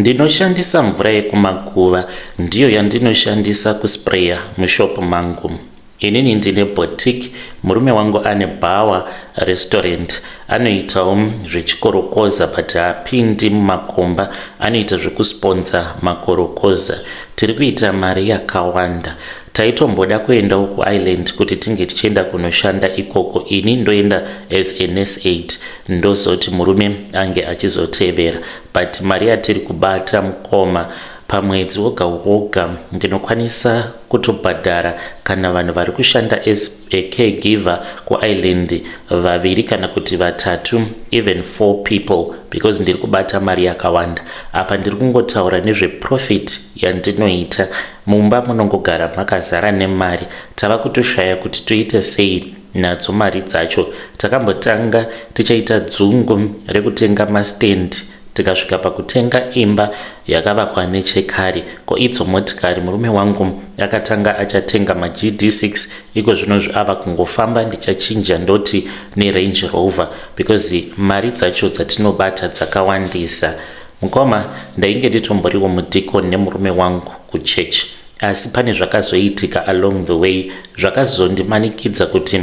Ndinoshandisa mvura yekumakuva, ndiyo yandinoshandisa kuspraya mushopu mangu. Inini ndine boutique, murume wangu ane bar restaurant, anoitawo zvechikorokoza but haapindi mumakomba, anoita zvekusponza makorokoza. Tiri kuita mari yakawanda. Taitomboda kuendawo kuIreland kuti tinge tichienda kunoshanda ikoko. Ini ndoenda as NS8 ndozoti murume ange achizotevera, but mari yatiri kubata mukoma pamwedzi woga woga ndinokwanisa kutobhadhara kana vanhu vari kushanda as a caregiver kuIreland vaviri kana kuti vatatu, even 4 people, because ndiri kubata mari yakawanda. Apa ndiri kungotaura nezveprofit yandinoita. Mumba munongogara makazara nemari. Tava kutoshaya kuti toita sei nadzo mari dzacho. Takambotanga tichaita dzungu rekutenga mastand, tikasvika pakutenga imba yakavakwa nechekare. Ko idzo motikari murume wangu akatanga achatenga maGD6, iko zvino ava kungofamba ndichachinja ndoti neRange Rover, because mari dzacho dzatinobata dzakawandisa. Mukoma ndainge nditomboriwo mudhikoni nemurume wangu kuchechi, asi pane zvakazoitika along the way zvakazondimanikidza kuti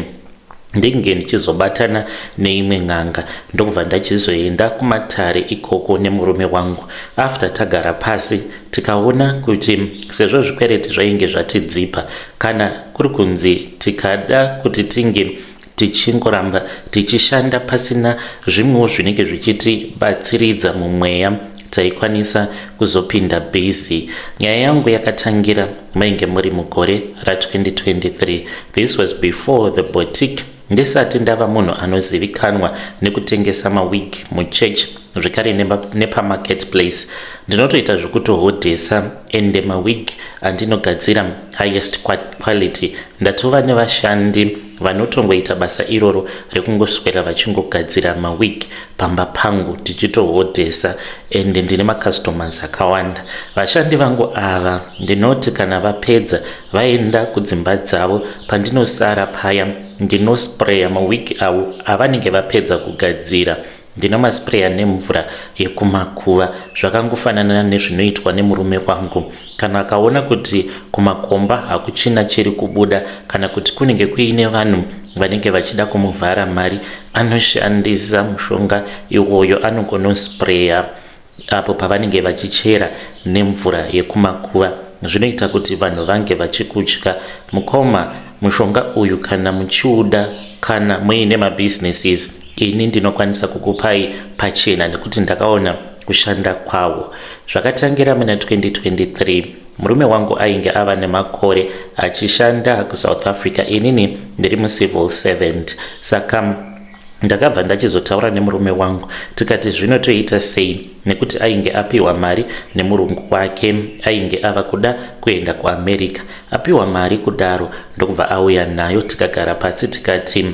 ndinge ndichizobatana neimwe n'anga. Ndokubva ndachizoenda kumatare ikoko nemurume wangu. After tagara pasi tikaona kuti sezvo zvikwereti zvainge zvatidzipa, kana kuri kunzi tikada kuti tinge tichingoramba tichishanda pasina zvimwewo zvinenge zvichitibatsiridza mumweya, taikwanisa kuzopinda bhizi. Nyaya yangu yakatangira mainge muri mugore ra2023. This was before the boutique. Ndisati ndava munhu anozivikanwa nekutengesa mawig muchurch zvekare nepamarketplace. Ndinotoita zvekutohodhesa, ende mawig andinogadzira highest quality. Ndatova nevashandi vanotongoita basa iroro rekungoswera vachingogadzira mawig pamba pangu tichitohodhesa, ende ndine macustomers akawanda. Vashandi vangu ava ndinoti kana vapedza vaenda kudzimba dzavo, pandinosara paya ndinospraya mawig avo avanenge vapedza kugadzira. Ndinomaspraya nemvura yekumakuva, zvakangofanana nezvinoitwa nemurume wangu. Kana akaona kuti kumakomba hakuchina chiri kubuda, kana kuti kunenge kuine vanhu vanenge vachida kumuvhara mari, anoshandisa mushonga iwoyo, anogonospraya apo pavanenge vachichera nemvura yekumakuva. Zvinoita kuti vanhu vange vachikutya. Mukoma, mushonga uyu kana muchiuda, kana muine mabusinesses, ini ndinokwanisa kukupai pachena nekuti ndakaona kushanda kwawo. Zvakatangira muna 2023, murume wangu ainge ava nemakore achishanda kuSouth Africa. Inini ndiri mucivil servant, saka ndakabva ndachizotaura nemurume wangu tikati zvinotoita sei, nekuti ainge apiwa mari nemurungu wake, ainge ava kuda kuenda kuAmerica. Apiwa mari kudaro ndokubva auya nayo, tikagara pasi tikati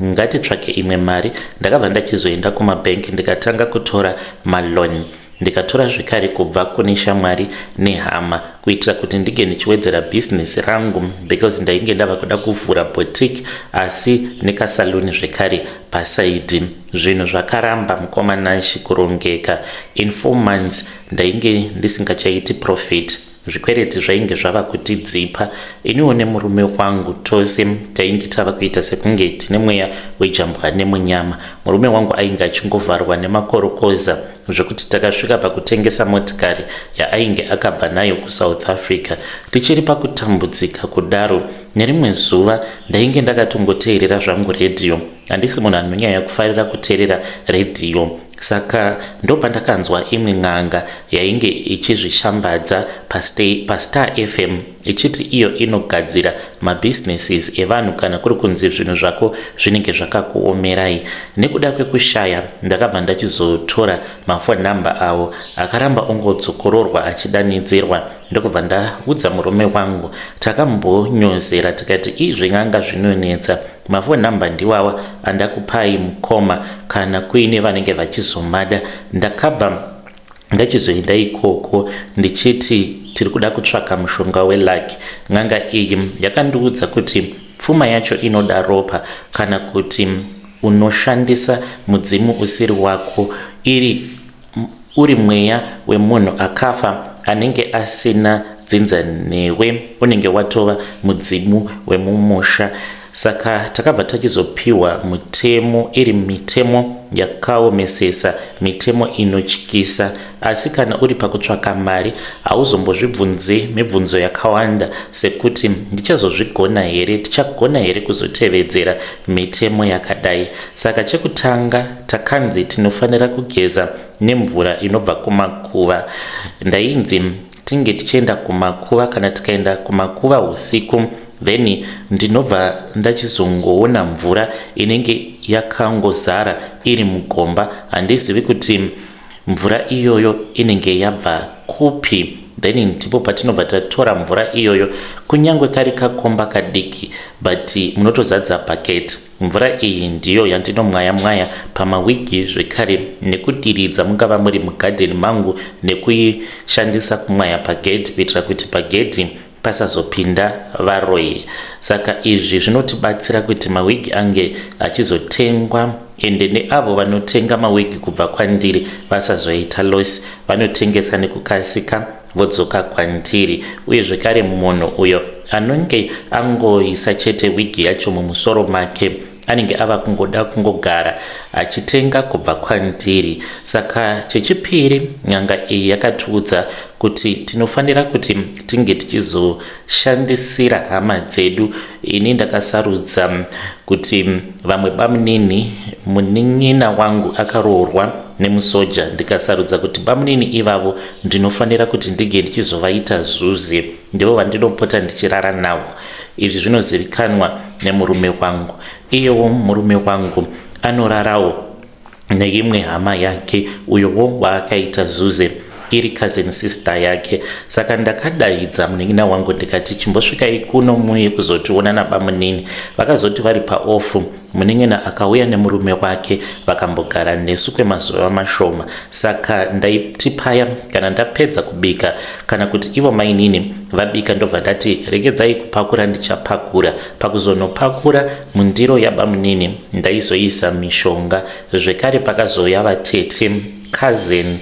ngatitsvake imwe mari. Ndakabva ndachizoenda kumabhenki ndikatanga kutora maloni, ndikatora zvekare kubva kune shamwari nehama, kuitira kuti ndige ndichiwedzera business rangu, because ndainge ndava kuda kuvhura boutique asi nekasaluni zvekare pasaidi. Zvinhu zvakaramba mukomana chikurongeka. In 4 months ndainge ndisingachaiti profit. Zvikwereti zvainge zvava kutidzipa. Iniwo nemurume wangu tose tainge tava kuita sekunge tine mweya wejambwa nemunyama. Murume wangu ainge achingovharwa nemakorokoza zvekuti takasvika pakutengesa motikari yaainge akabva nayo kuSouth Africa. Tichiri pakutambudzika kudaro, nerimwe zuva ndainge ndakatongoteerera zvangu redhiyo. Handisi munhu anonyanya kufarira kuteerera redhiyo, saka ndopandakanzwa imwe n'anga yainge ichizvishambadza paStar FM ichiti iyo inogadzira mabusinesses evanhu kana kuri kunzi zvinhu zvako zvinenge zvakakuomerai. Nekuda kwekushaya ndakabva ndachizotora mafoni namba avo akaramba ongodzokororwa achidanidzirwa. Ndokubva ndaudza murume wangu, takambonyozera tikati n'anga zvinonetsa, mafoni namba ndiwawa andakupai mukoma, kana kuine vanenge vachizomada. Ndakabva ndachizoenda ikoko ndichiti tiri kuda kutsvaka mushonga weLucky. N'anga iyi yakandiudza kuti pfuma yacho inoda ropa, kana kuti unoshandisa mudzimu usiri wako, iri uri mweya wemunhu akafa anenge asina dzinza newe, unenge watova mudzimu wemumusha. Saka takabva tachizopiwa mutemo, iri mitemo yakaomesesa, mitemo inotyisa. Asi kana uri pakutsvaka mari hauzombozvibvunzi mibvunzo yakawanda sekuti ndichazozvigona here, tichagona here kuzotevedzera mitemo yakadai. Saka chekutanga takanzi tinofanira kugeza nemvura inobva kumakuva. Ndainzi tinge tichienda kumakuva, kana tikaenda kumakuva usiku, then ndinobva ndachizongoona mvura inenge yakangozara iri mugomba. Handizivi kuti mvura iyoyo inenge yabva kupi. Then ndipo patinobva tatora mvura iyoyo, kunyange kari kakomba kadiki, but munotozadza bhaketi. Mvura iyi ndiyo yandinomwaya pamawigi zvekare, nekudiridza mungava muri mugadheni mangu, nekuishandisa kumwaya pagedhi kuitira kuti pagedhi pasazopinda varoi. Saka izvi zvinotibatsira kuti mawigi ange achizotengwa, ende neavo vanotenga mawigi kubva kwandiri vasazoita losi, vanotengesa nekukasika vodzoka kwandiri. Uye zvekare munhu uyo anenge angoisa chete wigi yacho mumusoro make anenge ava kungoda kungogara achitenga kubva kwandiri. Saka chechipiri, nyanga iyi yakatiudza kuti tinofanira kuti tinge tichizoshandisira hama dzedu. Ini ndakasarudza kuti vamwe bamunini, munin'ina wangu akaroorwa nemusoja, ndikasarudza kuti bamunini ivavo ndinofanira kuti ndige ndichizovaita zuzi, ndivo vandinopota ndichirara navo. Izvi zvinozivikanwa nemurume wangu. Iyewo murume wangu anorarawo neimwe hama yake, uyowo waakaita zuze, iri cousin sister yake. Saka ndakadaidza munin'ina wangu ndikati, chimbosvikai kuno muye kuzotiona nabamunini. Vakazoti vari paofu, munin'ina akauya nemurume wake vakambogara nesu kwemazuva mashoma. Saka ndaiti paya kana ndapedza kubika, kana kuti ivo mainini vabika, ndobva ndati regedzai kupakura ndichapakura. Pakuzonopakura mundiro yabamunini ndaizoisa mishonga. Zvekare pakazoya vatete, cousin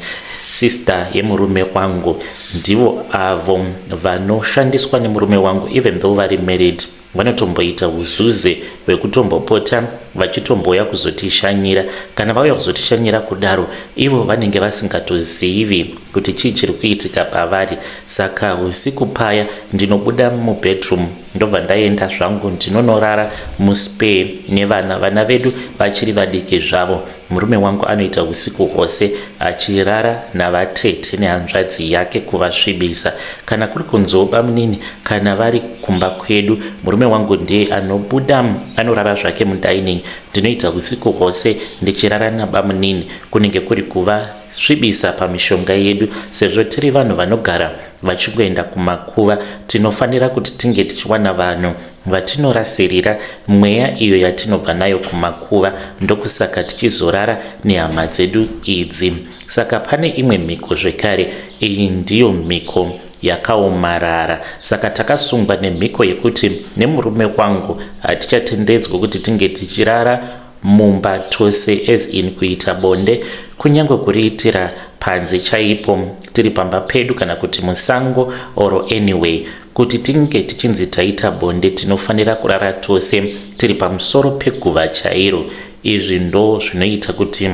sister yemurume wangu, ndivo avo vanoshandiswa nemurume wangu, even though vari married. Vanotomboita uzuze hwekutombopota vachitomboya kuzotishanyira. Kana vauya kuzotishanyira kudaro, ivo vanenge vasingatozivi kuti chii chiri kuitika pavari. Saka usiku paya ndinobuda mubedroom, ndobva ndaenda zvangu ndinonorara muspare nevana vedu vachiri vadiki zvavo. Murume wangu anoita usiku hwose achirara navatete nehanzvadzi yake kuvasvibisa. Kana kuri kunziwo bamunini, kana vari kumba kwedu, murume wangu ndiye anobuda anorara zvake mudining. Ndinoita usiku hwose ndichirara nabamunini, kunenge kuri kuvasvibisa pamishonga yedu. Sezvo tiri vanhu vanogara vachingoenda kumakuva, tinofanira kuti tinge tichiwana vanhu vatinorasirira mweya iyo yatinobva nayo kumakuva. Ndokusaka tichizorara nehama dzedu idzi. Saka pane imwe mhiko zvekare, iyi ndiyo mhiko yakaomarara. Saka takasungwa nemhiko yekuti nemurume wangu hatichatendedzwa kuti tinge tichirara mumba tose, as in kuita bonde, kunyange kuriitira panze chaipo, tiri pamba pedu kana kuti musango, or anyway. Kuti tinge tichinzi taita bonde, tinofanira kurara tose tiri pamusoro peguva chairo. Izvi ndo zvinoita kuti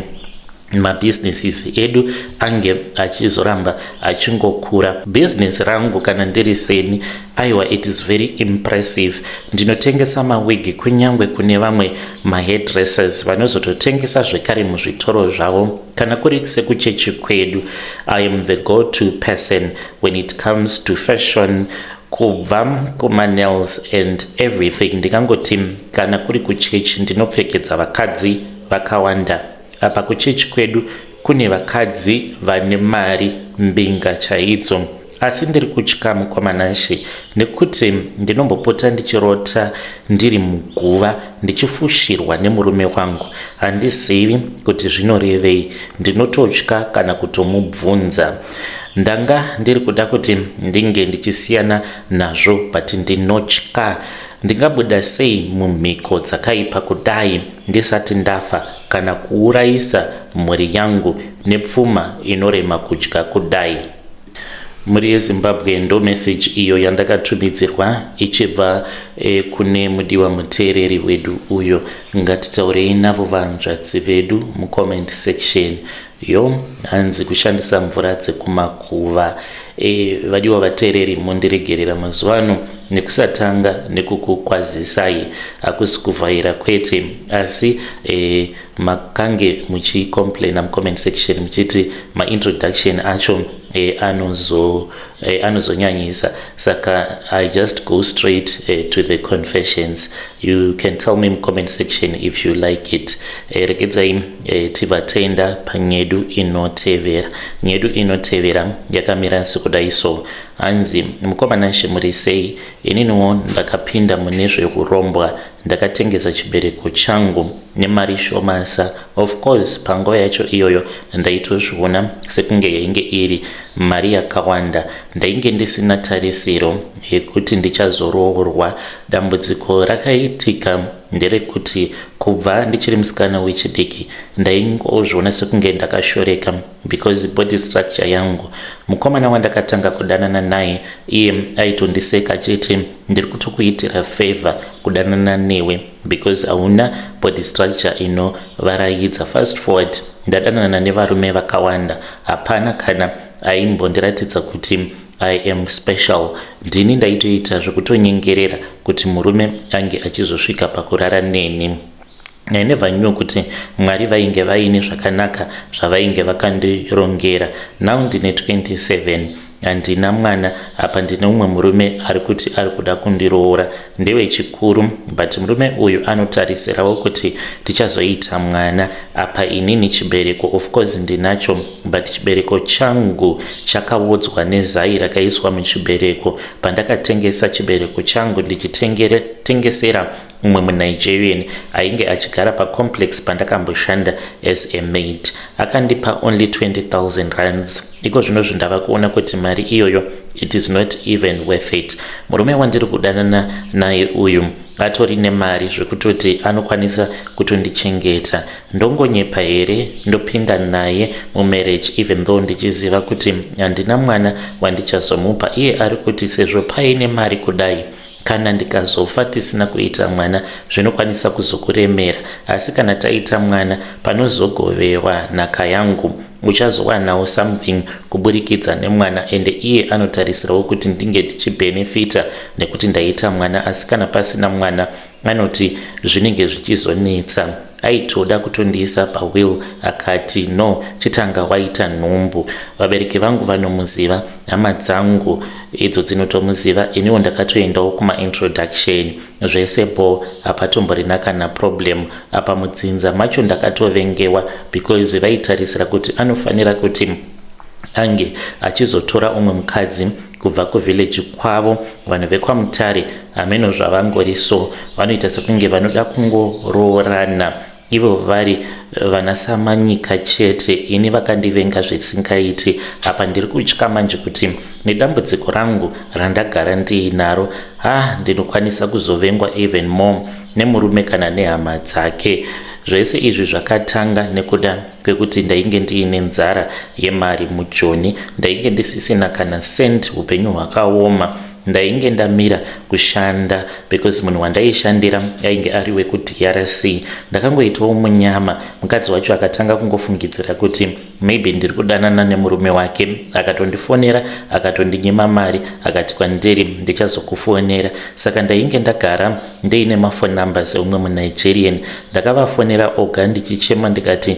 mabusinesses edu ange achizoramba achingokura. Business rangu kana ndiri seni, aiwa, it is very impressive. Ndinotengesa mawigi kunyange kune vamwe mahairdressers vanozototengesa zvekare muzvitoro zvavo. Kana kuri sekuchechi kwedu, I am the go-to person when it comes to fashion, kubva kuma-nails and everything. Ndikangoti kana kuri kuchechi ndinopfekedza vakadzi vakawanda. Apa kuchechi kwedu kune vakadzi vane mari mbinga chaidzo. Asi ndiri kutya mukomanashi nekuti ndinombopota ndichirota ndiri muguva ndichifushirwa nemurume wangu. Handizivi kuti zvinorevei, ndinototya kana kutomubvunza. Ndanga ndiri kuda kuti ndinge ndichisiyana nazvo, but ndinotya ndingabuda sei mumhiko dzakaipa kudai ndisati ndafa kana kuurayisa mhuri yangu nepfuma inorema kudya kudai. Muri yeZimbabwe ndo message iyo yandakatumidzirwa ichibva kune mudiwa muteereri wedu uyo. Ngatitaurei navo vanzvadzi vedu mucomment section. Hanzi kushandisa mvura dzekumakuva. Vadiwa vateereri, mundiregerera mazuvano nekusatanga nekukukwazisai, hakusi kuvhaira kwete, asi makange muchicomplaina mucomment section muchiti maintroduction acho anozonyanyisa, saka I just go straight to the confessions. You can tell me in comment section if you like it. Regedzai tivatenda panyedu inotevera. Nyedu inotevera yakamira sekudai so. Hanzi mukomana shemuri sei, ininiwo ndakapinda mune zvekurombwa, ndakatengesa chibereko changu nemari shomasa. Of course panguva yacho iyoyo ndaitozviona sekunge yainge iri mari yakawanda. Ndainge ndisina tarisiro yekuti ndichazoroorwa. Dambudziko rakaitika nderekuti kubva ndichiri musikana wechidiki ndaingozviona sekunge ndakashoreka because body structure yangu. Mukomana wandakatanga kudanana naye iye aitondiseka achiti ndiri kutokuitira favor kudanana newe because hauna body structure inovaraidza. Fast forward, ndadanana nevarume vakawanda, hapana kana aimbondiratidza kuti I am special. Ndini ndaitoita zvekutonyengerera kuti murume ange achizosvika pakurara neni. I never knew kuti Mwari vainge vaine zvakanaka zvavainge vakandirongera. Now ndine 27 handina mwana, apa ndine umwe murume ari kuti ari kuda kundiroora, ndewe chikuru, but murume uyu anotarisirawo kuti tichazoita mwana. Apa inini chibereko of course ndinacho, but chibereko changu chakawodzwa nezai rakaiswa muchibereko. Pandakatengesa chibereko changu ndichitengesera umwe muNigerian ainge achigara pacomplex pandakamboshanda as a maid, akandipa only 20,000 rands. Iko zvino zvindava kuona kuti mari iyoyo it is not even worth it. Murume wandiri kudanana naye uyu atori nemari zvekutoti anokwanisa kutondichengeta. Ndongonyepa here ndopinda naye mumarriage even though ndichiziva kuti handina mwana wandichazomupa. Iye ari kuti sezvo paine mari kudai, kana ndikazofa tisina kuita mwana zvinokwanisa kuzokuremera, asi kana taita mwana panozogovewa nhaka yangu uchazowanawo something kuburikidza nemwana. Ende iye anotarisirawo kuti ndinge ndichibenefita nekuti ndaita mwana, asi kana pasina mwana anoti zvinenge zvichizonetsa. Aitoda kutondiisa pawill akati no, chitanga waita nhumbu. Vabereki vangu vanomuziva, hama dzangu idzo dzinotomuziva, iniwo ndakatoendawo kuma-introduction zvese po hapatomborina kana problem. Apa mudzinza macho ndakatovengewa because vaitarisira kuti anofanira kuti ange achizotora umwe mukadzi kubva kuvillage kwavo. Vanhu vekwaMutare hameno zvavangori so, vanoita sekunge vanoda kungoroorana ivo vari vanasamanyika chete. Ini vakandivenga zvisingaiti. Apa ndiri kutya manje kuti nedambudziko rangu randagara ndiinaro, ndinokwanisa kuzovengwa even more nemurume kana nehama dzake. Zvese izvi zvakatanga nekuda kwekuti ndainge ndiine nzara yemari mujoni. Ndainge ndisisina kana cent, upenyu hwakaoma. Ndainge ndamira kushanda because munhu wandaishandira ainge ari wekuDRC. Ndakangoitawo munyama. Mukadzi wacho akatanga kungofungidzira kuti maybe ndiri kudanana nemurume wake, akatondifonera akatondinyima mari akati kwandiri ndichazokufonera. Saka ndainge ndagara ndiine mafoni numbers eumwe muNigerian. Ndakavafonera oga ndichichema ndikati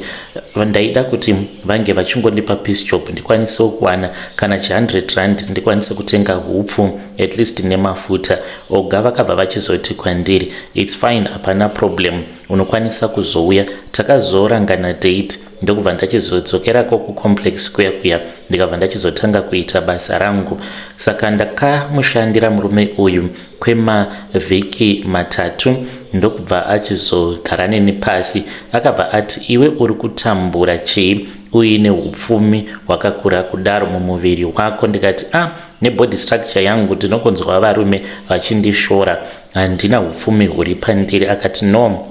ndaida kuti vange vachingondipa piece job ndikwanisewo kuwana kana chi100 rand ndikwanise kutenga hupfu at least nemafuta. Oga vakabva vachizoti kwandiri it's fine, hapana problem, unokwanisa kuzouya. Takazorangana date ndokubva ndachizodzokerako kucomplex kuya ndikabva ndachizotanga kuita basa rangu. Saka ndakamushandira murume uyu kwemavhiki matatu ndokubva achizogara neni pasi. Akabva ati iwe uri kutambura chii uine hupfumi hwakakura kudaro mumuviri wako? Ndikati nebody structure yangu ndinokonzwa varume vachindishora, handina hupfumi huri pandiri. Akati no,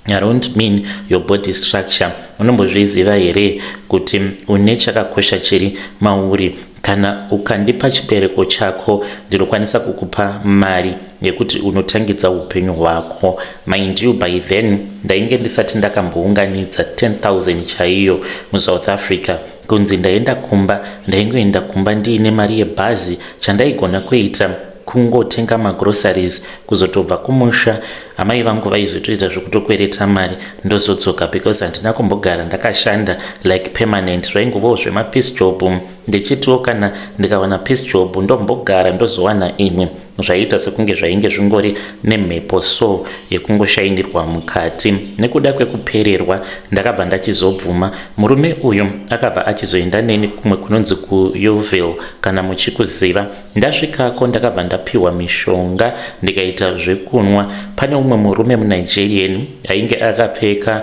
I don't mean your body structure. Unombozviziva here kuti une chakakosha chiri mauri. Kana ukandipa chibereko chako ndinokwanisa kukupa mari yekuti unotangidza upenyu hwako. Mind you, by then ndainge ndisati ndakambounganidza 10,000 chaiyo muSouth Africa. Kunzi ndaenda kumba, ndaingoenda kumba ndiine mari yebhazi. Chandaigona kuita kungotenga magroceries, kuzotobva kumusha amai vangu vaizotoita zvekutokwereta mari ndozodzoka, because handina kumbogara ndakashanda like permanent. Zvaingovawo zvemapiece job, ndichitiwo kana ndikawana piece job ndombogara ndozowana imwe. Zvaita sekunge zvainge zvingori nemhepo so yekungoshainirwa mukati. Nekuda kwekupererwa ndakabva ndachizobvuma. Murume uyu akabva achizoenda neni kumwe kunonzi kuYoville kana muchikuziva. Ndasvikako ndakabva ndapiwa mishonga ndikaita zvekunwa. Pane umwe murume muNigerian ainge akapfeka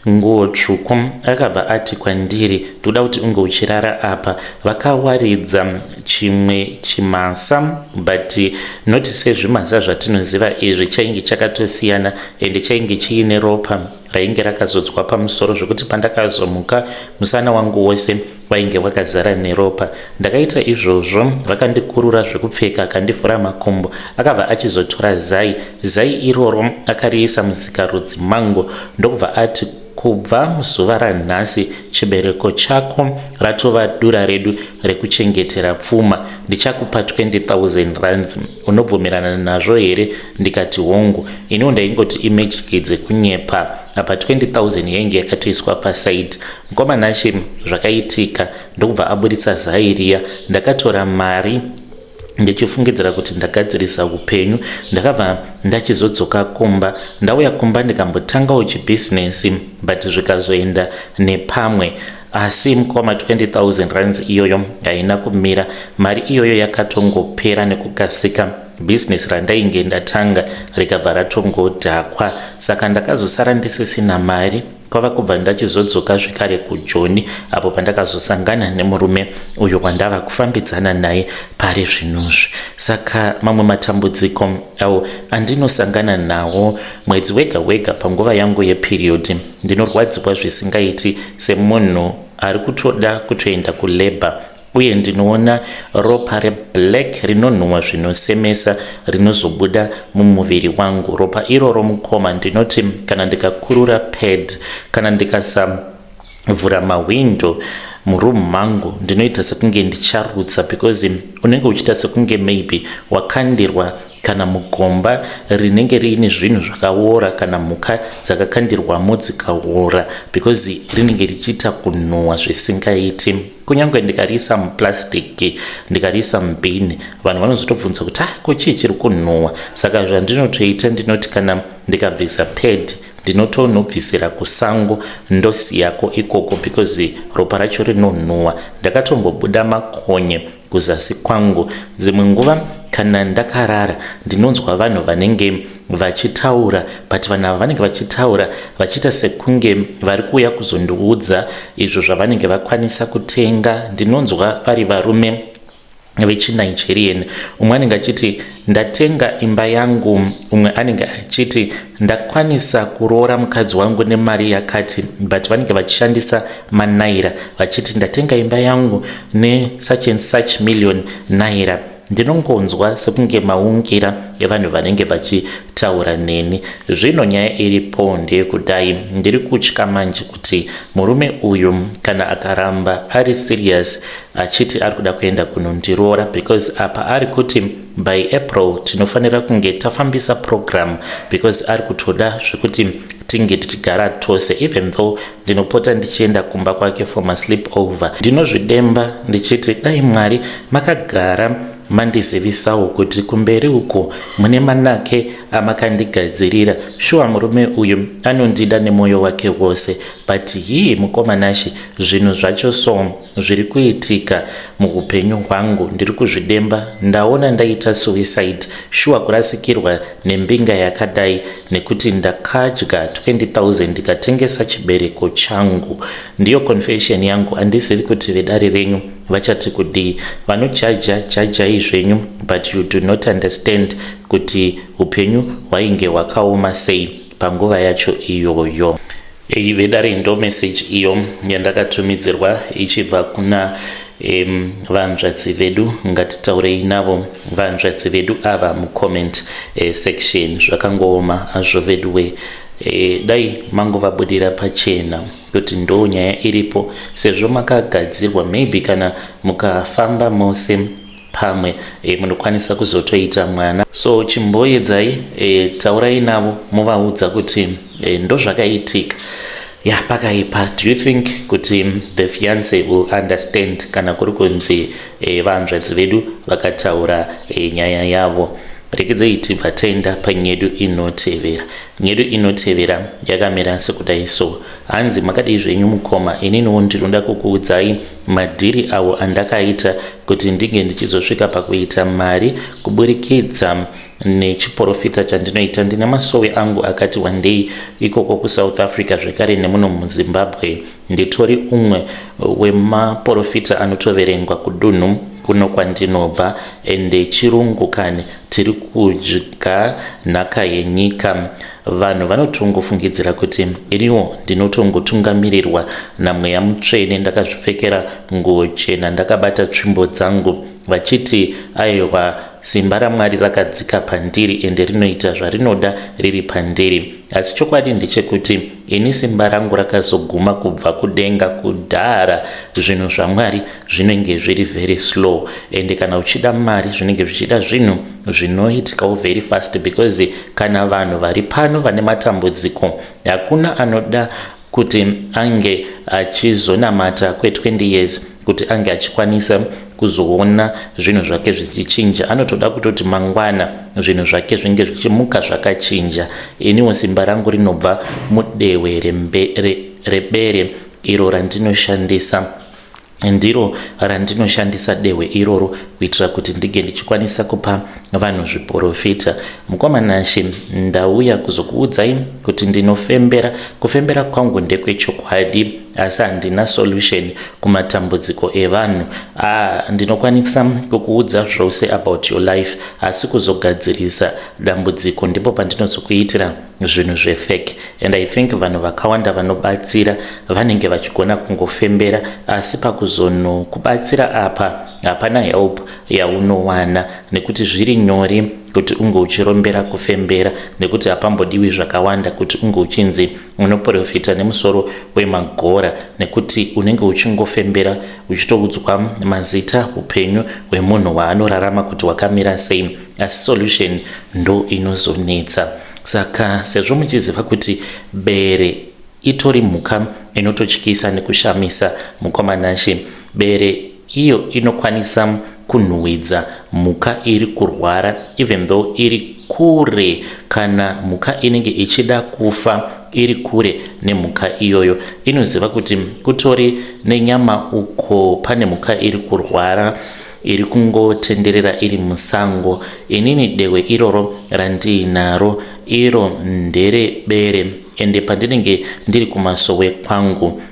nguo tsvuku akabva ati kwandiri, ndoda kuti unge uchirara apa. Vakawaridza chimwe chimasa, but not sezvimasa zvatinoziva izvi. Chainge chakatosiyana ende chainge chiine ropa rainge rakazodzwa pamusoro zvokuti pandakazomuka musana wangu wose wainge wakazara neropa. Ndakaita izvozvo, vakandikurura zvekupfeka akandivhura makumbo. Akabva achizotora zai iroro akariisa muzikarudzi mangu ndokubva ati, kubva muzuva ranhasi chibereko chako ratova dura redu rekuchengetera pfuma. Ndichakupa 20,000 rands. Unobvumirana nazvo here? Ndikati hongu. Iniwo ndaingoti imejikidze kunyepa. Apa 20,000 yainge yakatoiswa paside. Mukomanashi zvakaitika ndokubva aburitsa zai riya. Ndakatora mari ndichifungidzira kuti ndagadzirisa upenyu. Ndakabva ndachizodzoka kumba. Ndauya kumba ndikambotangawo chibhizinesi, but zvikazoenda nepamwe. Asi mukoma 20,000 rands iyoyo haina kumira. Mari iyoyo yakatongopera nekukasika. Business randainge ndatanga rikabva ratongodhakwa. Saka ndakazosara ndisisina mari. Kwava kubva ndachizodzoka zvekare kuJoni, apo pandakazosangana nemurume uyo wandava kufambidzana naye pari zvinozvi. Saka mamwe matambudziko awo andinosangana nawo mwedzi wega wega panguva yangu yeperiod, ndinorwadziwa zvisingaiti semunhu ari kutoda kutoenda kulabor. Uye ndinoona ropa reblack rinonhuhwa zvinosemesa rinozobuda mumuviri wangu. Ropa iroro mukoma, ndinoti kana ndikakurura pad, kana ndikasavhura mawindo muroom mangu, ndinoita sekunge ndicharutsa, because unenge uchita sekunge maybe wakandirwa kana mugomba rinenge riine zvinhu zvakaora kana mhuka dzakakandirwamo dzikaora, because rinenge richiita kunhuhwa zvisingaiti. Kunyange ndikariisa muplastic, ndikariisa mubhini, vanhu vanozotobvunza kuti ko chii chiri kunhuhwa. Saka zvandinotoita ndinoti kana ndikabvisa pad ndinotonobvisira kusango ndosiyako ikoko, because ropa racho rinonhuhwa. Ndakatombobuda makonye kuzasi kwangu. Dzimwe nguva kana ndakarara ndinonzwa vanhu vanenge vachitaura, but vanhu ava vanenge vachitaura vachiita sekunge vari kuuya kuzondiudza izvo zvavanenge vakwanisa kutenga. Ndinonzwa vari varume vechiNigerian. Umwe anenge achiti ndatenga imba yangu, umwe anenge achiti ndakwanisa kuroora mukadzi wangu nemari yakati, but vanenge vachishandisa manaira vachiti ndatenga imba yangu ne such and such million naira. Ndinongonzwa sekunge maungira evanhu vanenge vachitaura neni. Zvino nyaya iripo ndeyekudai, ndiri kutya manje kuti murume uyu kana akaramba ari serious achiti ari kuda kuenda kunondiroora, because apa ari kuti by April tinofanira kunge tafambisa program, because ari kutoda zvekuti tinge tichigara tose, even though ndinopota ndichienda kumba kwake for my sleep over. Ndinozvidemba ndichiti dai Mwari makagara mandizivisawo kuti kumberi uko mune manake amakandigadzirira. Shuwa murume uyu anondida nemwoyo wake wose, but hii mukomanashi zvinhu zvacho so zviri kuitika muupenyu hwangu ndiri kuzvidemba. Ndaona ndaita suicide, shuwa kurasikirwa nembinga yakadai nekuti ndakadya 20,000 ndikatengesa chibereko changu. Ndiyo confession yangu. Handizivi kuti vedare renyu vachati kudii. Vanojaja izvenyu, but you do not understand kuti upenyu hwainge hwakaoma sei panguva yacho iyoyo. Vedare ndo message iyo yandakatumidzirwa ichibva kuna vanzvadzi vedu. Ngatitaurei navo vanzvadzi vedu ava mucomment section. Zvakangooma azvo veduwe. Dai mangovabudira pachena kuti ndo nyaya iripo, sezvo makagadzirwa, maybe kana mukafamba mose pamwe munokwanisa kuzotoita mwana. So chimboedzai, taurai navo muvaudza kuti ndo zvakaitika pakaipa. Do you think kuti the fiance will understand kana kuri kunzi vanzvadzi vedu vakataura nyaya yavo? Rekedzei tibva taenda panyedu inotevera. Nyedu inotevera yakamira sekudai so. Hanzi makadai zvenyu mukoma, ininiwo ndinoda kukuudzai madhiri awo andakaita kuti ndinge ndichizosvika pakuita mari kuburikidza nechiprofita chandinoita. Ndina masowe angu akati wandei ikoko kuSouth Africa zvekare nemuno muZimbabwe nditori umwe wemaprofita anotoverengwa kudunhu kuno kwandinobva, ende chirungu kani tiri kudya nhaka yenyika. Vanhu vanotongofungidzira kuti iniwo ndinotongotungamirirwa namweya mutsvene, ndakazvipfekera nguo chena, ndakabata tsvimbo dzangu, vachiti aiwa simba raMwari rakadzika pandiri ende rinoita zvarinoda riri pandiri. Asi chokwadi ndechekuti ini simba rangu rakazoguma kubva kudenga kudhara. Zvinhu zvaMwari zvinenge zviri very slow, ende kana uchida mari zvinenge zvichida zvinhu zvinoitikawo very fast, because kana vanhu vari pano vane matambudziko, hakuna anoda kuti ange achizonamata kwe20 years kuti ange achikwanisa kuzoona zvinhu zvake zvichichinja. Anotoda kutoti mangwana zvinhu zvake zvinge zvichimuka zvakachinja. Iniwo simba rangu rinobva mudehwe rebere iro randinoshandisa, ndiro randinoshandisa dehwe iroro kuitira kuti ndige ndichikwanisa kupa vanhu zviprofita. Mukomanashe, ndauya kuzokuudzai kuti ndinofembera. Kufembera kwangu ndekwechokwadi, asi handina solution kumatambudziko evanhu. Ndinokwanisa kukuudza zvose about your life, asi kuzogadzirisa dambudziko ndipo pandinozokuitira zvinhu zvefake. And I think vanhu vakawanda vanobatsira vanenge vachigona kungofembera, asi pakuzonokubatsira apa hapana help yaunowana, nekuti zviri nyore kuti unge uchirombera kufembera, nekuti hapambodiwi zvakawanda kuti unge uchinzi unoprofita nemusoro wemagora, nekuti unenge uchingofembera uchitoudzwa mazita upenyu hwemunhu waanorarama kuti wakamira sei, asi solution ndo inozonetsa. Saka sezvo muchiziva kuti bere itori mhuka inototyisa nekushamisa, mukomanashe, bere iyo inokwanisa kunhuhwidza mhuka iri kurwara, even though iri kure. Kana mhuka inenge ichida kufa iri kure nemhuka iyoyo, inoziva kuti kutori nenyama uko pane mhuka iri kurwara, iri kungotenderera iri musango. Inini dehwe iroro randiinaro iro ndere bere, ende pandinenge ndiri kumasowe kwangu,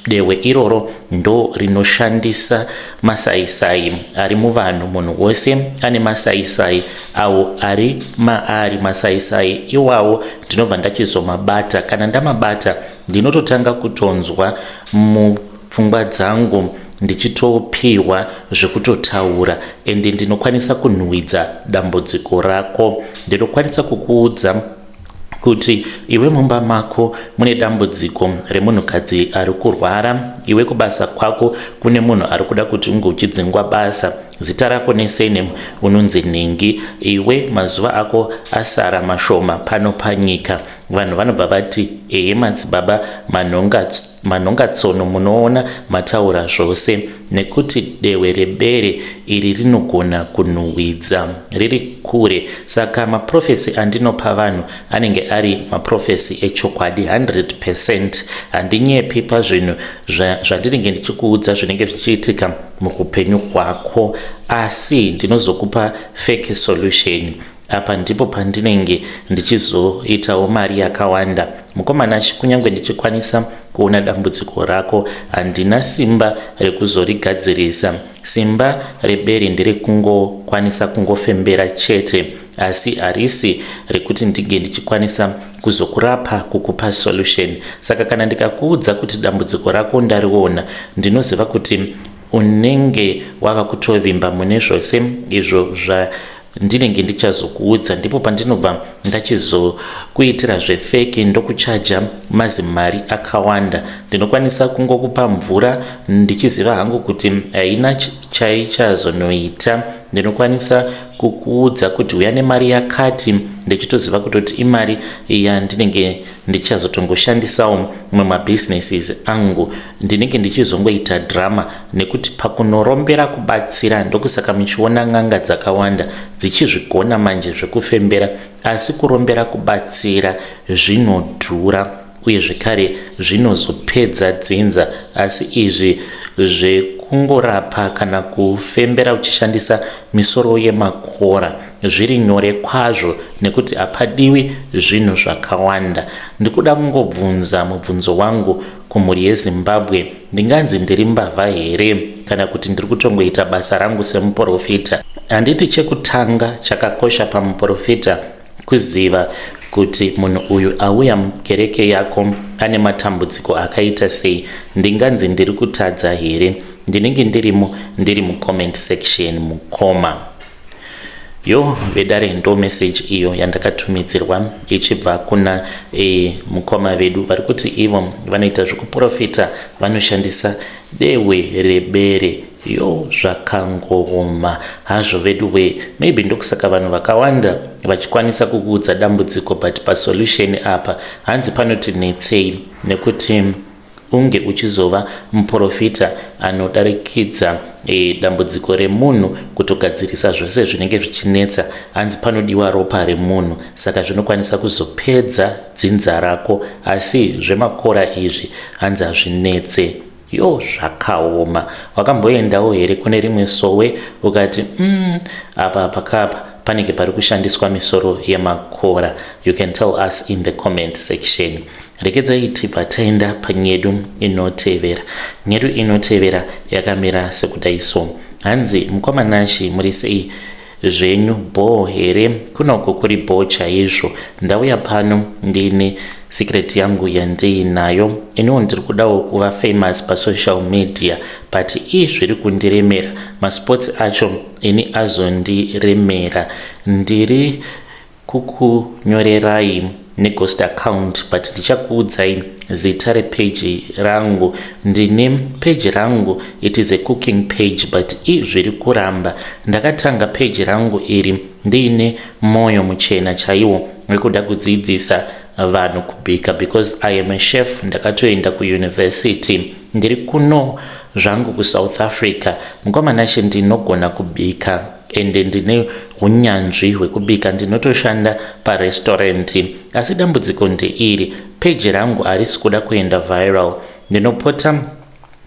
dehwe iroro ndo rinoshandisa masaisai ari muvanhu. Munhu wose ane masaisai awo ari maari masaisai iwawo ndinobva ndachizomabata. Kana ndamabata ndinototanga kutonzwa mupfungwa dzangu ndichitopiwa zvekutotaura, ende ndinokwanisa kunhuhwidza dambudziko rako. Ndinokwanisa kukuudza kuti iwe mumba mako mune dambudziko remunhukadzi ari kurwara, iwe kubasa kwako kune munhu ari kuda kuti unge uchidzingwa basa, zita rako nesene unonzi Nhengi, iwe mazuva ako asara mashoma pano panyika. Vanhu vanobva vati madzibaba manhonga tsono munoona mataura zvose, nekuti dehwe rebere iri rinogona kunhuhwidza riri kure. Saka maprofesi andinopa vanhu anenge ari maprofesi echokwadi 100%. Handinyepi pazvinhu zvandinenge ndichikuudza zvinenge zvichiitika mukupenyu kwako, asi ndinozokupa fake solution. Apa ndipo pandinenge ndichizoitawo mari yakawanda. Mukomanashe, kunyange ndichikwanisa kuona dambudziko rako, handina simba rekuzorigadzirisa. Simba rebere ndere kungokwanisa kungofembera chete, asi harisi rekuti ndinge ndichikwanisa kuzokurapa kukupa solution. Saka kana ndikakuudza kuti dambudziko rako ndariona, ndinoziva kuti unenge wava kutovimba mune zvose izvo ndinenge ndichazokuudza. Ndipo pandinobva ndachizokuitira zvefeki ndokuchaja mazimari akawanda. Ndinokwanisa kungokupa mvura ndichiziva hangu kuti haina chaichazonoita. Ndinokwanisa kukuudza kuti uya nemari yakati ndichitoziva kutoti imari yandinenge ndichazotongoshandisawo mumabhizinesis angu. Ndinenge ndichizongoita drama nekuti pakunorombera kubatsira ndokusaka muchiona n'anga dzakawanda dzichizvigona manje zvekufembera, asi kurombera kubatsira zvinodhura uye zvekare zvinozopedza dzinza. Asi izvi zvekungorapa kana kufembera uchishandisa misoro yemakora zviri nyore kwazvo nekuti hapadiwi zvinhu zvakawanda. Ndikuda kungobvunza mubvunzo wangu kumhuri yeZimbabwe, ndinganzi ndiri mbavha here kana kuti ndiri kutongoita basa rangu semuprofita? Handiti chekutanga chakakosha pamuprofita kuziva kuti munhu uyu auya mukereke yako ane matambudziko akaita sei? Ndinganzi ndiri kutadza here? Ndinenge ndiri mucomment section mukoma. Yo vedare ndo message iyo yandakatumidzirwa ichibva kuna mukoma vedu vari kuti ivo vanoita zvekuprofita vanoshandisa dewe rebere. Yo zvakangoma hazvo vedu we, maybe ndokusaka vanhu vakawanda vachikwanisa kukuudza dambudziko but pasolution apa hanzi panoti netsei, nekuti unge uchizova muprofita anodarikidza dambudziko remunhu kutogadzirisa zvose zvinenge zvichinetsa, hanzi panodiwa ropa remunhu. Saka zvinokwanisa kuzopedza dzinza rako, asi zvemakora izvi hanzi hazvinetse. Yo zvakaoma. Wakamboendawo here kune rimwe sowe ukati apa pakapa panenge pari kushandiswa misoro yemakora? You can tell us in the comment section. Rekedzai tipa taenda panyedu inotevera. Nyedu inotevera yakamira sekudaiso. Hanzi mukomanashi muri sei zvenyu bo here? Kunoko kuri bo chaizvo. Ndauya pano ndine secret yangu yandiinayo. Ino ndiri kudawo kuva famous pa social media, but zviri kundiremera. Masports acho ini azondiremera. Ndiri kukunyorerai neghost account, but ndichakuudzai zita repage rangu. Ndine page rangu, it is a cooking page, but zviri kuramba. Ndakatanga page rangu iri ndiine moyo muchena chaiwo wekuda kudzidzisa vanhu kubika, because I am a chef. Ndakatoenda kuuniversity, ndiri kuno zvangu kuSouth Africa. Mukomanashi ndinogona kubika ende ndine unyanzvi hwekubika, ndinotoshanda parestaurant. Asi dambudziko ndeiri, page rangu harisi kuda kuenda viral. Ndinopota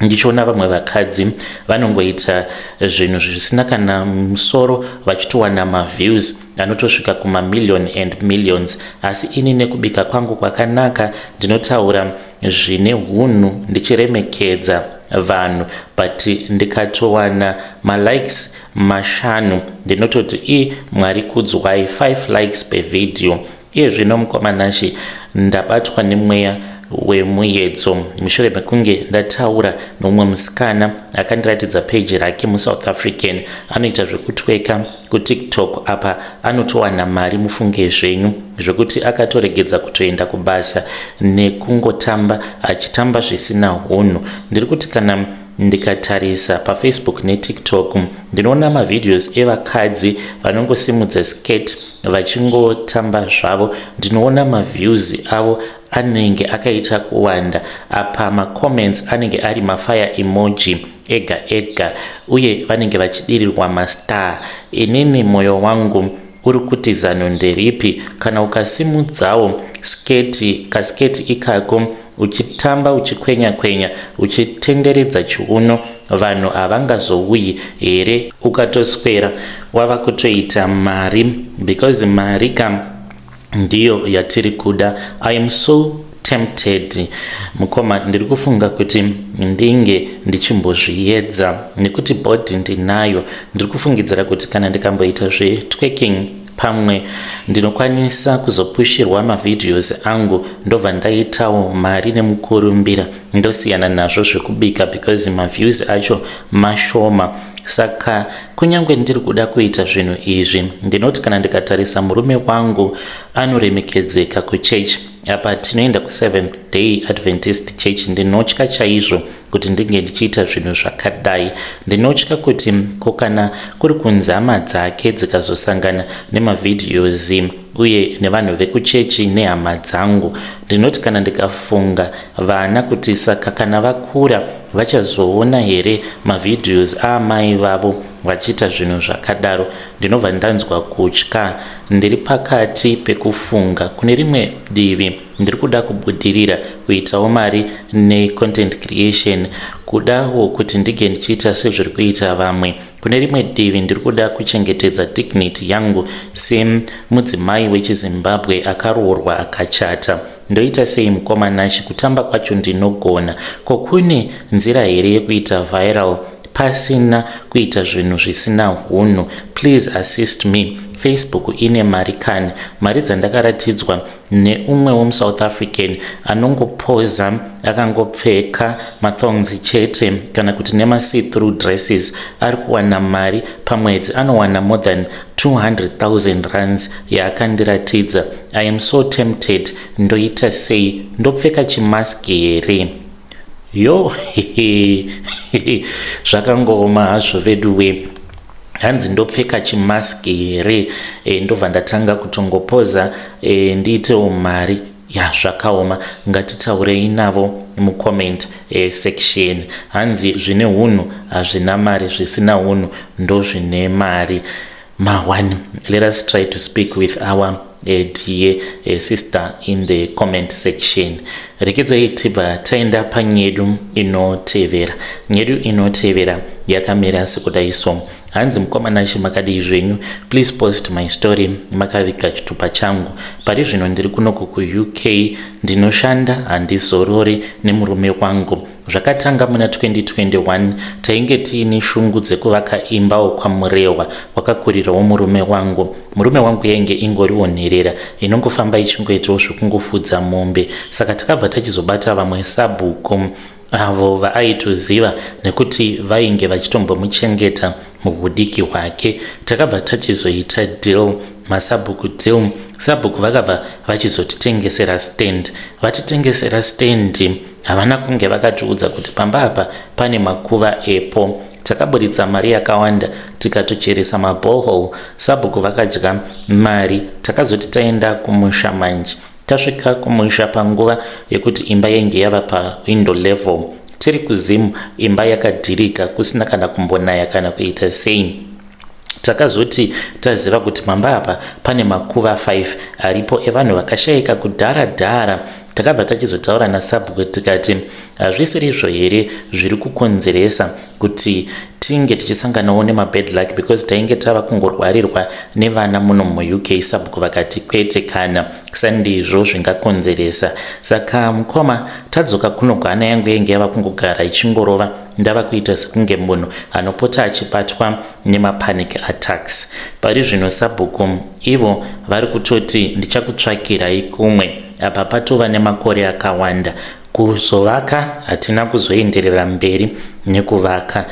ndichiona vamwe vakadzi vanongoita zvinhu zvisina kana musoro vachitowana maviews anotosvika kuma million and millions. Asi ini nekubika kwangu kwakanaka, ndinotaura zvine hunhu ndichiremekedza vanhu, but ndikatowana malikes 5 ndinototi Mwari kudzwai, 5 likes per video. Iye zvino mukomanashi ndabatwa nemweya wemuyedzo mushure mekunge ndataura nomumwe musikana akandiratidza page rake muSouth African anoita zvekutweka kuTikTok. Apa anotowana mari, mufunge zvenyu, zvekuti akatoregedza kutoenda kubasa nekungotamba achitamba zvisina hunhu. Ndiri kuti kana ndikatarisa paFacebook neTikTok ndinoona mavideos evakadzi vanongosimudza skate vachingotamba zvavo. Ndinoona maviews avo anenge akaita kuwanda. Apa macomments anenge ari mafire emoji ega ega, uye vanenge vachidirirwa mastar. Inini moyo wangu uri kuti zano nderipi? Kana ukasimudzawo kasketi ikako uchitamba uchikwenya kwenya uchitenderedza chiuno, vanhu havangazouyi here? Ukatoswera wava kutoita mari, because mari ndiyo yatiri kuda. I am so tempted mukoma, ndiri kufunga kuti ndinge ndichimbozviedza nekuti body ndinayo. Ndiri kufungidzira kuti kana ndikamboita zvetwerking pamwe ndinokwanisa kuzopushirwa mavideos angu ndobva ndaitawo mari nemukurumbira ndosiyana nazvo zvekubika because maviews acho mashoma. Saka kunyange ndiri kuda kuita zvinhu izvi ndinoti kana ndikatarisa murume wangu anoremekedzeka kuchechi apa tinoenda ku7th Day Adventist Church ndinotya chaizvo kuti ndinge ndichiita zvinhu zvakadai. Ndinotya kuti kokana kuri kunzama dzake dzikazosangana nemavideos uye nevanhu vekuchechi nehama dzangu, ndinoti kana ndikafunga vana kuti saka kana vakura vachazoona here mavideos amai vavo vachiita zvinhu zvakadaro, ndinobva ndanzwa kutya. Ndiri pakati pekufunga kune rimwe divi ndiri kuda kubudirira kuitawo mari necontent creation, kudawo kuti ndige ndichiita sezviri kuita vamwe. Kune rimwe divi ndiri kuda kuchengetedza dignity yangu semudzimai wechiZimbabwe akaroorwa akachata. Ndoita sei mukomanashi kutamba kwacho ndinogona? Kokune nzira here yekuita viral pasina kuita zvinhu zvisina hunhu? Please assist me. Facebook ine mari kani? Mari dzandakaratidzwa neumwe womuSouth African anongopoza akangopfeka mathongs chete kana kuti nema see-through dresses ari kuwana mari pamwedzi, anowana more than 200,000 rands yaakandiratidza. I am so tempted. Ndoita sei? Ndopfeka chimaski here? Yo zvakangoma hazvo veduwe. Hanzi ndopfeka chimaski here ndobva ndatanga kutongopoza ndiitewo mari. Ya zvakaoma, ngatitaurei navo mucomment section. Hanzi zvine hunhu hazvina mari, zvisina hunhu ndo zvine mari. Mawani, let us try to speak with our dear sister in the comment section. Rekedzai tibva taenda panyedu inotevera. Nyedu inotevera yakamira sekudai so. Hanzi mukomanashi makadii zvenyu, please post my story makaviga chitupa changu. Pari zvino ndiri kunoko ku-UK, ndinoshanda handizorori nemurume wangu. Zvakatanga muna 2021 tainge tiine shungu dzekuvaka imbawo kwaMurewa wakakurirawo murume wangu. Murume wangu yainge ingoriwo nherera inongofamba ichingoitawo zvekungofudza mombe. Saka takabva tachizobata vamwe sabhuku avo vaaitoziva nekuti vainge vachitombomuchengeta muhudiki hwake. Takabva tachizoita deal, masabhuku deal. Sabhuku vakabva vachizotitengesera stand. Vatitengesera stand havana kunge vakatiudza kuti pamba apa pane makuva epo. Takaburitsa mari yakawanda tikatocheresa maborehole. Sabhuku vakadya mari. Takazoti taenda kumusha manje. Tasvika kumusha panguva yekuti imba yainge yava pa-window level. Tiri kuzimu imba yakadhirika kusina kana kumbonaya kana kuita sei. Takazoti taziva kuti mamba apa pane makuva 5 aripo evanhu vakashayika kudhara. Takabva tachizotaura nasabhuku tikati hazvisirizvo here zviri kukonzeresa kuti tinge tichisanganawo nemabad luck, because tainge tava kungorwarirwa nevana muno mu-UK. Sabhuku vakati kwete kana sandizvo zvingakonzeresa. Saka mukoma tadzoka kunogwa hana yangu yainge yava kungogara ichingorova. Ndava kuita sekunge munhu anopota achibatwa nemapanic attacks. Pari zvino sabhuku ivo vari kutoti ndichakutsvakirai kumwe. Apa patova nemakore akawanda. Kuzovaka hatina kuzoenderera mberi nekuvaka.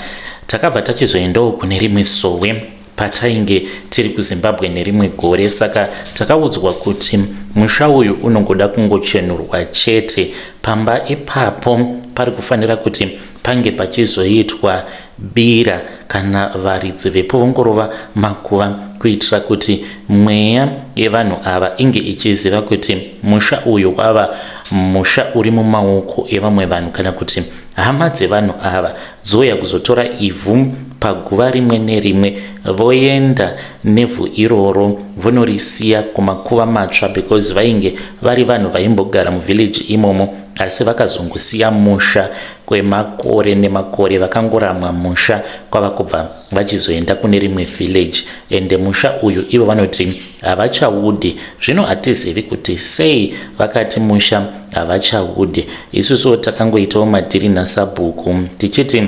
Takabva tachizoendawo kune rimwe sowe patainge tiri kuZimbabwe nerimwe gore. Saka takaudzwa kuti musha uyu unongoda kungochenurwa chete. Pamba ipapo pari kufanira kuti pange pachizoitwa bira kana varidzi vepo vongorova makuva kuitira kuti mweya yevanhu ava inge ichiziva kuti musha uyu wava musha uri mumaoko evamwe vanhu, kana kuti hama dzevanhu ava dzouya kuzotora ivhu paguva rimwe nerimwe voenda nevhu iroro vonorisiya kumakuva matsva, because vainge vari vanhu vaimbogara muvillage imomo asi vakazongosiya musha kwemakore nemakore. Vakangoramwa musha kwava kubva vachizoenda kune rimwe village, ende musha uyu ivo vanoti havachaudi. Zvino hatizivi kuti sei vakati musha havachaudi. Isusu takangoitawo madhiri nasabhuku tichiti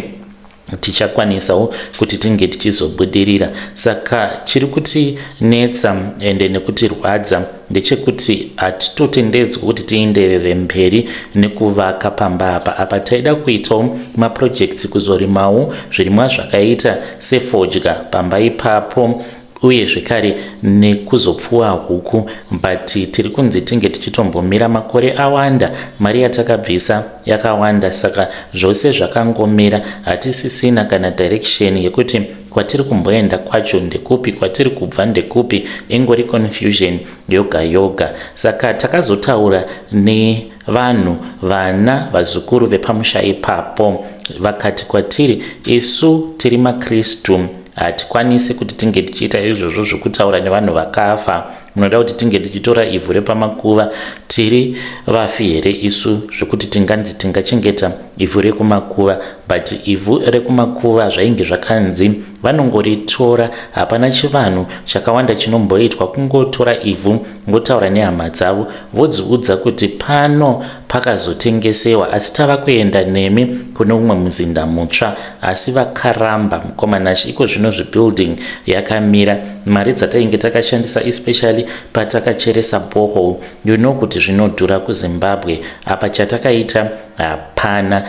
tichakwanisawo kuti tinge tichizobudirira. Saka chiri kuti netsa ende nekutirwadza ndechekuti hatitotendedzwa kuti tienderere mberi nekuvaka pamba apa taida kuitawo maprojects kuzorimawo zvirimwa zvakaita sefodya pamba ipapo uye zvekare nekuzopfuwa huku, but tiri kunzi tinge tichitombomira makore awanda, mari yatakabvisa yakawanda, saka zvose zvakangomira, hatisisina kana direction yekuti kwatiri kumboenda kwacho ndekupi, kwatiri kubva ndekupi, ingori confusion yoga yoga. Saka takazotaura nevanhu vana vazukuru vepamusha ipapo, vakati kwatiri isu tiri maKristu hatikwanisi kuti tinge tichiita izvozvo zvokutaura nevanhu vakafa, munoda kuti tinge tichitora ivhu repamakuva, tiri vafi here isu zvokuti tinganzi tingachengeta ivhu rekumakuva? But ivhu rekumakuva zvainge zvakanzi vanongoritora, hapana chivanhu chakawanda chinomboitwa, kungotora ivhu ngotaura nehama dzavo vodziudza kuti pano pakazotengesewa, asi tava kuenda nemi kune umwe muzinda mutsva. Asi vakaramba mukomanachi, iko zvino zvibuilding yakamira. Mari dzatainge takashandisa especially patakacheresa borehole, you know kuti zvinodhura kuZimbabwe, apa chatakaita hapana.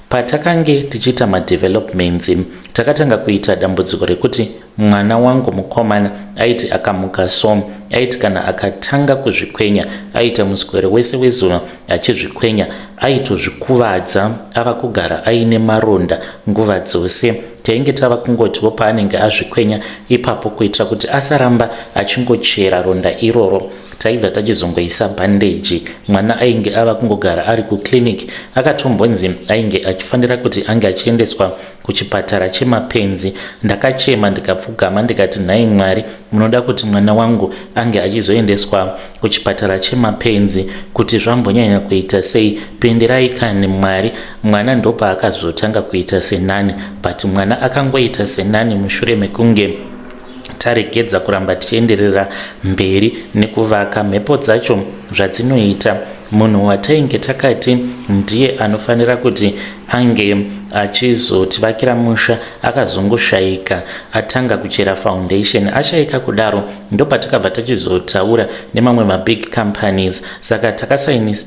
Patakange tichiita madevelopments takatanga kuita dambudziko rekuti mwana wangu mukomana aiti akamuka aiti kana akatanga kuzvikwenya aita muswere wese wezuva achizvikwenya aitozvikuvadza, ava kugara aine maronda nguva dzose. Tainge tava kungotiwo paanenge azvikwenya ipapo kuitira kuti asaramba achingochera ronda iroro, taibva tachizongoisa bandeji. Mwana ainge ava kungogara ari kuclinic, akatombonzi ainge achifanira kuti ange achiendeswa kuchipatara chemapenzi. Ndakachema ndikapfugama ndikati nhai Mwari, munoda kuti mwana wangu ange achizoendeswa kuchipatara chemapenzi kuti zvambonyanya kuita sei? Penderai kani Mwari. Mwana ndopa akazotanga kuita senani, but mwana akangoita senani mushure mekunge taregedza kuramba tichienderera mberi nekuvaka. Mhepo dzacho zvadzinoita, munhu watainge takati ndiye anofanira kuti ange achizotivakira musha akazongoshaika, atanga kuchera foundation, ashaika kudaro, ndopatakabva tachizotaura nemamwe mabig companies. Saka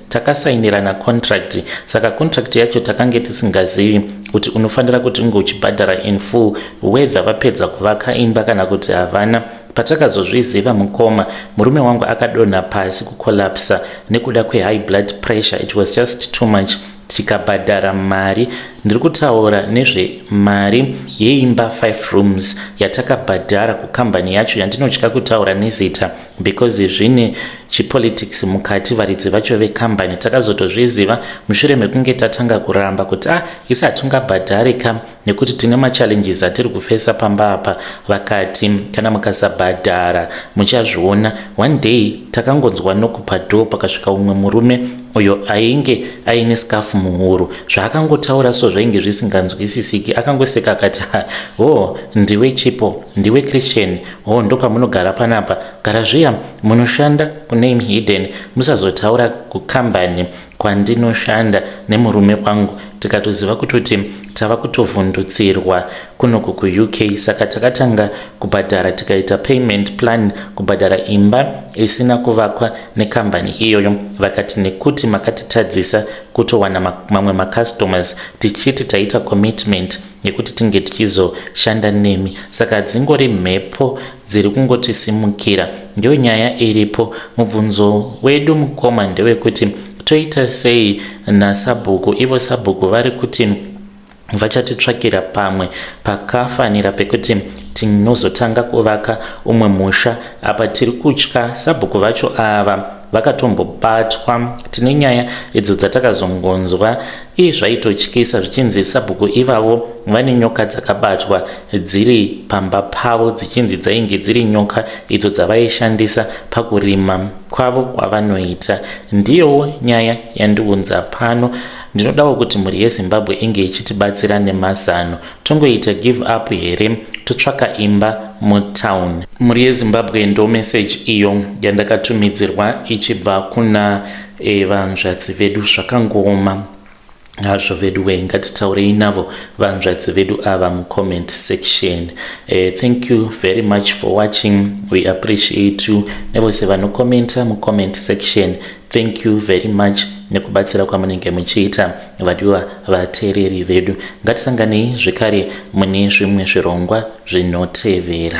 takasainirana contract. Saka contract yacho takange tisingazivi kuti unofanira kuti unge uchibhadhara in full whether vapedza kuvaka imba kana kuti havana. Patakazozviziva mukoma, murume wangu akadonha pasi kukolapsa nekuda kwehigh blood pressure. It was just too much. Tikabhadhara mari, ndiri kutaura nezvemari yeimba 5 rooms yatakabhadhara kukambani yacho yandinotya kutaura nezita because zvine chipolitics mukati. Varidzi vacho vekambani takazotozviziva mushure mekunge tatanga kuramba kuti isi hatungabhadharika nekuti tine machallenges atiri kufesa pamba apa. Vakati kana mukasabhadhara muchazviona. One day takangonzwa nokupadho pakasvika umwe murume uyo ainge aine scarf muhuro. Zvaakangotaura so zvainge zvisinganzwisisiki. Akangoseka akati ndiwe chipo, ndiwe Christian, ndo pamunogara panapa, gara zviya munoshanda kuname hidden, musazotaura kukambani kwandinoshanda nemurume wangu. Tikatoziva kuti tava kutovhundutsirwa kunoku kuUK. Saka takatanga kubhadhara, tikaita payment plan kubhadhara imba isina kuvakwa nekambani iyoyo. Vakati nekuti makatitadzisa kutowana mamwe macustomers, tichiti taita commitment yekuti tinge tichizoshanda nemi. Saka dzingori mhepo dziri kungotisimukira, ndiyo nyaya iripo. Mubvunzo wedu mukoma ndewekuti toita sei naSabhuku? Ivo Sabhuku vari kuti vachatitsvakira pamwe pakafanira pekuti tinozotanga kuvaka umwe musha. Apa tiri kutya Sabhuku vacho ava vakatombobatwa. Tine nyaya idzo dzatakazongonzwa zvaitotyisa zvichinzi Sabhuku ivavo vane nyoka dzakabatwa dziri pamba pavo, dzichinzi dzainge dziri nyoka idzo dzavaishandisa pakurima kwavo kwavanoita. Ndiyowo nyaya yandiunza pano. Ndinodawo kuti mhuri yeZimbabwe inge ichitibatsira nemazano. Tongoita give up here, totsvaka imba mutown. Mhuri yeZimbabwe ndo message iyo yandakatumidzirwa ichibva kuna vanzvadzi vedu zvakangoma. hazvo vedu we ngatitaurei navo vanzvadzi vedu ava mucomment section. Thank you very much for watching. We appreciate you nevose vanokomenta mucomment section. Thank you very much nekubatsira kwamunenge muchiita vadiwa vateereri vedu. Ngatisanganei zvekare mune zvimwe zvirongwa zvinotevera.